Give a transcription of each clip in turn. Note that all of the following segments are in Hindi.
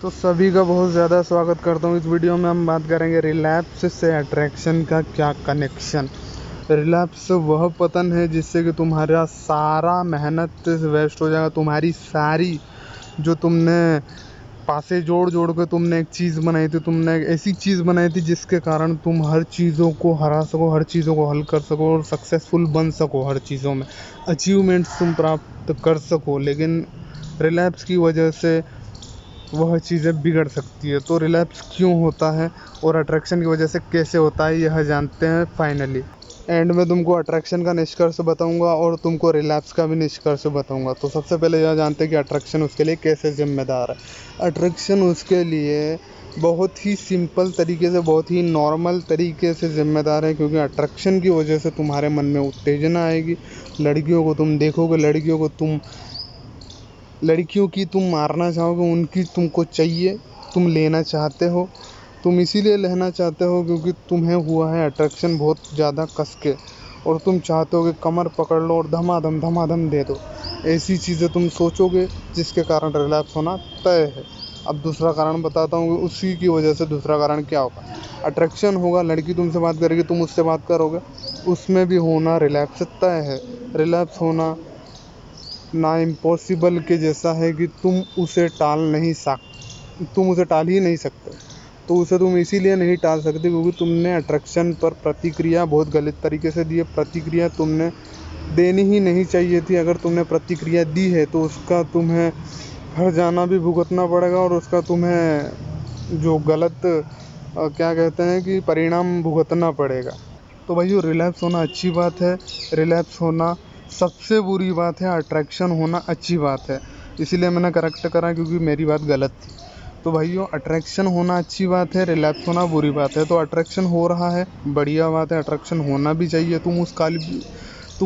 तो सभी का बहुत ज़्यादा स्वागत करता हूँ। इस वीडियो में हम बात करेंगे रिलैप्स से अट्रैक्शन का क्या कनेक्शन। रिलैप्स वह पतन है जिससे कि तुम्हारा सारा मेहनत वेस्ट हो जाएगा। तुम्हारी सारी जो तुमने पासे जोड़ जोड़ के तुमने एक चीज़ बनाई थी, तुमने एक ऐसी चीज़ बनाई थी जिसके कारण तुम हर चीज़ों को हरा सको, हर चीज़ों को हल कर सको और सक्सेसफुल बन सको, हर चीज़ों में अचीवमेंट्स तुम प्राप्त कर सको। लेकिन रिलैप्स की वजह से वह चीज़ें बिगड़ सकती है। तो रिलैप्स क्यों होता है और अट्रैक्शन की वजह से कैसे होता है, यह जानते हैं फाइनली। एंड में तुमको अट्रैक्शन का निष्कर्ष बताऊंगा और तुमको रिलैप्स का भी निष्कर्ष बताऊंगा। तो सबसे पहले यह जानते हैं कि अट्रैक्शन उसके लिए कैसे जिम्मेदार है। अट्रैक्शन उसके लिए बहुत ही सिंपल तरीके से, बहुत ही नॉर्मल तरीके से जिम्मेदार है, क्योंकि अट्रैक्शन की वजह से तुम्हारे मन में उत्तेजना आएगी। लड़कियों को तुम देखोगे, लड़कियों की तुम मारना चाहोगे, उनकी तुमको चाहिए, तुम लेना चाहते हो। तुम इसीलिए लेना चाहते हो क्योंकि तुम्हें हुआ है अट्रैक्शन बहुत ज़्यादा कस के, और तुम चाहते हो कि कमर पकड़ लो और धमाधम दे दो। ऐसी चीज़ें तुम सोचोगे जिसके कारण रिलैप्स होना तय है। अब दूसरा कारण बताता हूँ कि उसी की वजह से दूसरा कारण क्या होगा। अट्रैक्शन होगा, लड़की तुमसे बात करेगी, तुम उससे बात करोगे, उसमें भी होना रिलैप्स तय है। रिलैप्स होना ना इम्पॉसिबल के जैसा है कि तुम उसे टाल ही नहीं सकते। तो उसे तुम इसीलिए नहीं टाल सकते क्योंकि तुमने अट्रैक्शन पर प्रतिक्रिया बहुत गलत तरीके से दी है। प्रतिक्रिया तुमने देनी ही नहीं चाहिए थी। अगर तुमने प्रतिक्रिया दी है तो उसका तुम्हें हर्जाना भी भुगतना पड़ेगा और उसका तुम्हें जो गलत क्या कहते हैं कि परिणाम भुगतना पड़ेगा। तो भाई रिलैप्स होना अच्छी बात है, रिलैप्स होना सबसे बुरी बात है, अट्रैक्शन होना अच्छी बात है। इसीलिए मैंने करेक्ट करा क्योंकि मेरी बात गलत थी। तो भाइयों अट्रैक्शन होना अच्छी बात है, रिलैप्स होना बुरी बात है। तो अट्रैक्शन हो रहा है, बढ़िया बात है, अट्रैक्शन होना भी चाहिए। तुम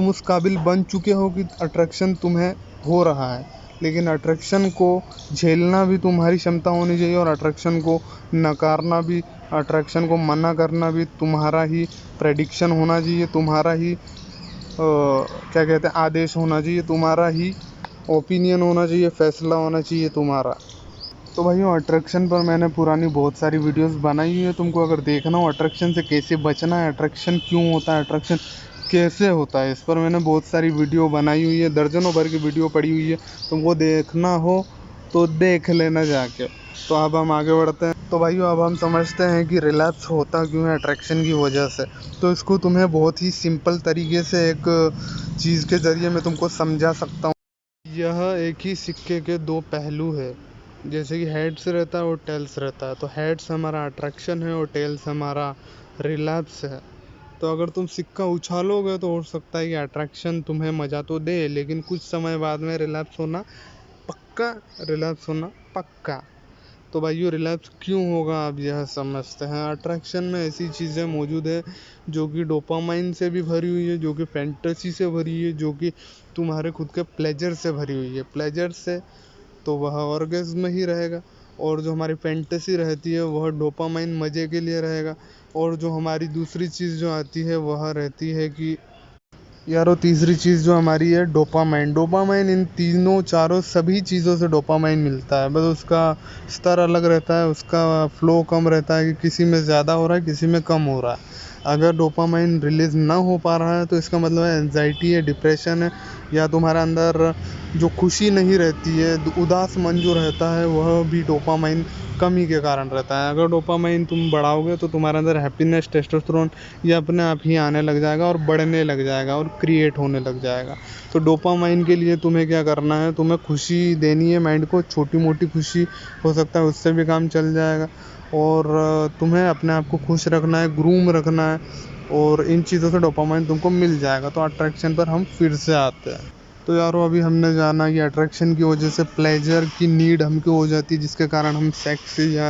उस काबिल बन चुके हो कि अट्रैक्शन तुम्हें हो रहा है। लेकिन अट्रैक्शन को झेलना भी तुम्हारी क्षमता होनी चाहिए और अट्रैक्शन को नकारना भी, अट्रैक्शन को मना करना भी तुम्हारा ही प्रेडिक्शन होना चाहिए, तुम्हारा ही क्या कहते हैं आदेश होना चाहिए, तुम्हारा ही ओपिनियन होना चाहिए, फैसला होना चाहिए तुम्हारा। तो भाइयों अट्रैक्शन पर मैंने पुरानी बहुत सारी वीडियोस बनाई हुई है। तुमको अगर देखना हो अट्रैक्शन से कैसे बचना है, अट्रैक्शन क्यों होता है, अट्रैक्शन कैसे होता है, इस पर मैंने बहुत सारी वीडियो बनाई हुई है, दर्जनों भर की वीडियो पड़ी हुई है। तुमको देखना हो तो देख लेना जाके। तो अब हम आगे बढ़ते हैं। तो भाइयों अब हम समझते हैं कि रिलैप्स होता क्यों है अट्रैक्शन की वजह से। तो इसको तुम्हें बहुत ही सिंपल तरीके से एक चीज़ के ज़रिए मैं तुमको समझा सकता हूँ। यह एक ही सिक्के के दो पहलू है। जैसे कि हेड्स रहता है और टेल्स रहता है। तो हेड्स हमारा अट्रैक्शन है और टेल्स हमारा रिलैप्स है। तो अगर तुम सिक्का उछालोगे तो हो सकता है कि अट्रैक्शन तुम्हें मज़ा तो दे, लेकिन कुछ समय बाद में रिलैप्स होना पक्का। तो भाइयों रिलैप्स क्यों होगा अब यह समझते हैं। अट्रैक्शन में ऐसी चीज़ें मौजूद है जो कि डोपामाइन से भी भरी हुई है, जो कि फैंटेसी से भरी है, जो कि तुम्हारे खुद के प्लेजर से भरी हुई है। प्लेजर से तो वह ऑर्गेज़्म ही रहेगा, और जो हमारी फैंटेसी रहती है वह डोपामाइन मज़े के लिए रहेगा। और जो हमारी दूसरी चीज़ जो आती है वह रहती है कि यार वो तीसरी चीज़ जो हमारी है डोपामाइन। इन तीनों चारों सभी चीज़ों से डोपामाइन मिलता है, बस उसका स्तर अलग रहता है, उसका फ्लो कम रहता है कि किसी में ज़्यादा हो रहा है, किसी में कम हो रहा है। अगर डोपामाइन रिलीज़ ना हो पा रहा है तो इसका मतलब है एंजाइटी है, डिप्रेशन है, या तुम्हारे अंदर जो खुशी नहीं रहती है, उदास मन जो रहता है, वह भी डोपामाइन कमी के कारण रहता है। अगर डोपामाइन तुम बढ़ाओगे तो तुम्हारे अंदर हैप्पीनेस, टेस्टोस्टेरोन ये अपने आप ही आने लग जाएगा और बढ़ने लग जाएगा और क्रिएट होने लग जाएगा। तो डोपामाइन के लिए तुम्हें क्या करना है, तुम्हें खुशी देनी है माइंड को। छोटी मोटी खुशी हो सकता है, उससे भी काम चल जाएगा। और तुम्हें अपने आप को खुश रखना है, ग्रूम रखना है, और इन चीज़ों से डोपामाइन तुमको मिल जाएगा। तो अट्रैक्शन पर हम फिर से आते हैं। तो यारो अभी हमने जाना कि अट्रैक्शन की वजह से प्लेजर की नीड हमको हो जाती है, जिसके कारण हम सेक्स या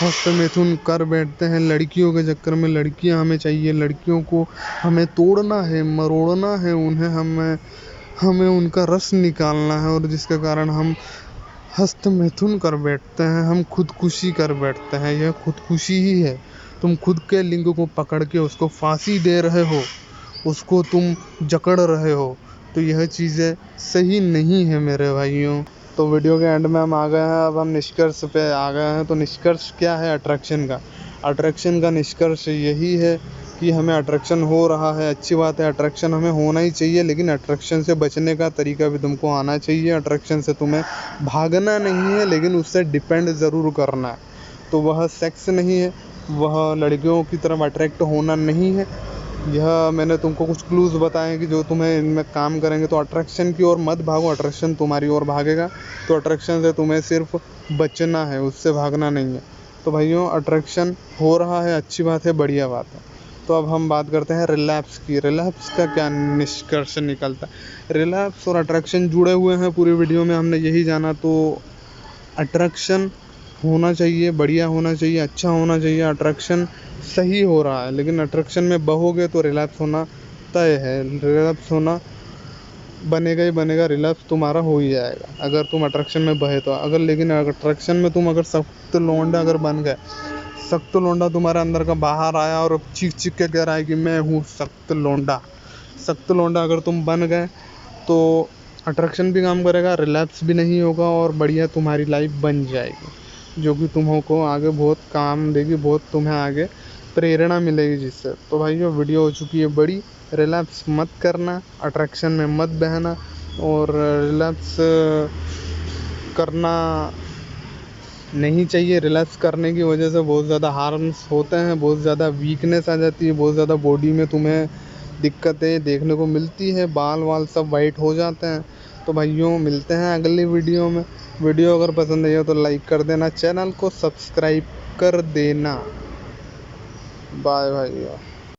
हस्तमैथुन कर बैठते हैं। लड़कियों के चक्कर में लड़कियां हमें चाहिए, लड़कियों को हमें तोड़ना है, मरोड़ना है उन्हें, हमें उनका रस निकालना है, और जिसके कारण हम हस्तमैथुन कर बैठते हैं, हम खुदकुशी कर बैठते हैं। यह खुदकुशी ही है। तुम खुद के लिंग को पकड़ के उसको फांसी दे रहे हो, उसको तुम जकड़ रहे हो। तो यह चीज़ें सही नहीं है मेरे भाइयों। तो वीडियो के एंड में हम आ गए हैं, अब हम निष्कर्ष पे आ गए हैं। तो निष्कर्ष क्या है अट्रैक्शन का? अट्रैक्शन का निष्कर्ष यही है कि हमें अट्रैक्शन हो रहा है, अच्छी बात है, अट्रैक्शन हमें होना ही चाहिए, लेकिन अट्रैक्शन से बचने का तरीका भी तुमको आना चाहिए। अट्रैक्शन से तुम्हें भागना नहीं है, लेकिन उससे डिपेंड ज़रूर करना है। तो वह सेक्स नहीं है, वह लड़कियों की तरफ अट्रैक्ट होना नहीं है। यह मैंने तुमको कुछ क्लूज़ बताए हैं कि जो तुम्हें इनमें काम करेंगे। तो अट्रैक्शन की ओर मत भागो, अट्रैक्शन तुम्हारी ओर भागेगा। तो अट्रैक्शन से तुम्हें सिर्फ बचना है, उससे भागना नहीं है। तो भाइयों, अट्रैक्शन हो रहा है, अच्छी बात है, बढ़िया बात है। तो अब हम बात करते हैं रिलैप्स की। रिलैप्स का क्या निष्कर्ष निकलता है? रिलैप्स और अट्रैक्शन जुड़े हुए हैं, पूरी वीडियो में हमने यही जाना। तो अट्रैक्शन होना चाहिए, बढ़िया होना चाहिए, अच्छा होना चाहिए। अट्रैक्शन सही हो रहा है, लेकिन अट्रैक्शन में बहोगे तो रिलैप्स होना तय है। रिलैप्स होना बनेगा ही बनेगा, रिलैप्स तुम्हारा हो ही जाएगा अगर तुम अट्रैक्शन में बहे तो। अगर लेकिन अट्रैक्शन में तुम अगर सख्त लोंडा अगर बन गए, सख्त लोंडा तुम्हारे अंदर का बाहर आया और चीख चीख के कह रहा है कि मैं हूँ सख्त लोंडा, सख्त लोंडा अगर तुम बन गए तो अट्रैक्शन भी काम करेगा, रिलैप्स भी नहीं होगा और बढ़िया तुम्हारी लाइफ बन जाएगी, जो कि तुमको आगे बहुत काम देगी, बहुत तुम्हें आगे प्रेरणा मिलेगी जिससे। तो भाइयों, वीडियो हो चुकी है बड़ी। रिलैप्स मत करना, अट्रैक्शन में मत बहना, और रिलैप्स करना नहीं चाहिए। रिलैक्स करने की वजह से बहुत ज़्यादा हार्म्स होते हैं, बहुत ज़्यादा वीकनेस आ जाती है, बहुत ज़्यादा बॉडी में तुम्हें दिक्कतें देखने को मिलती है, बाल वाल सब वाइट हो जाते हैं। तो भाइयों, मिलते हैं अगली वीडियो में। वीडियो अगर पसंद आई हो तो लाइक कर देना, चैनल को सब्सक्राइब कर देना। बाय भाइयों।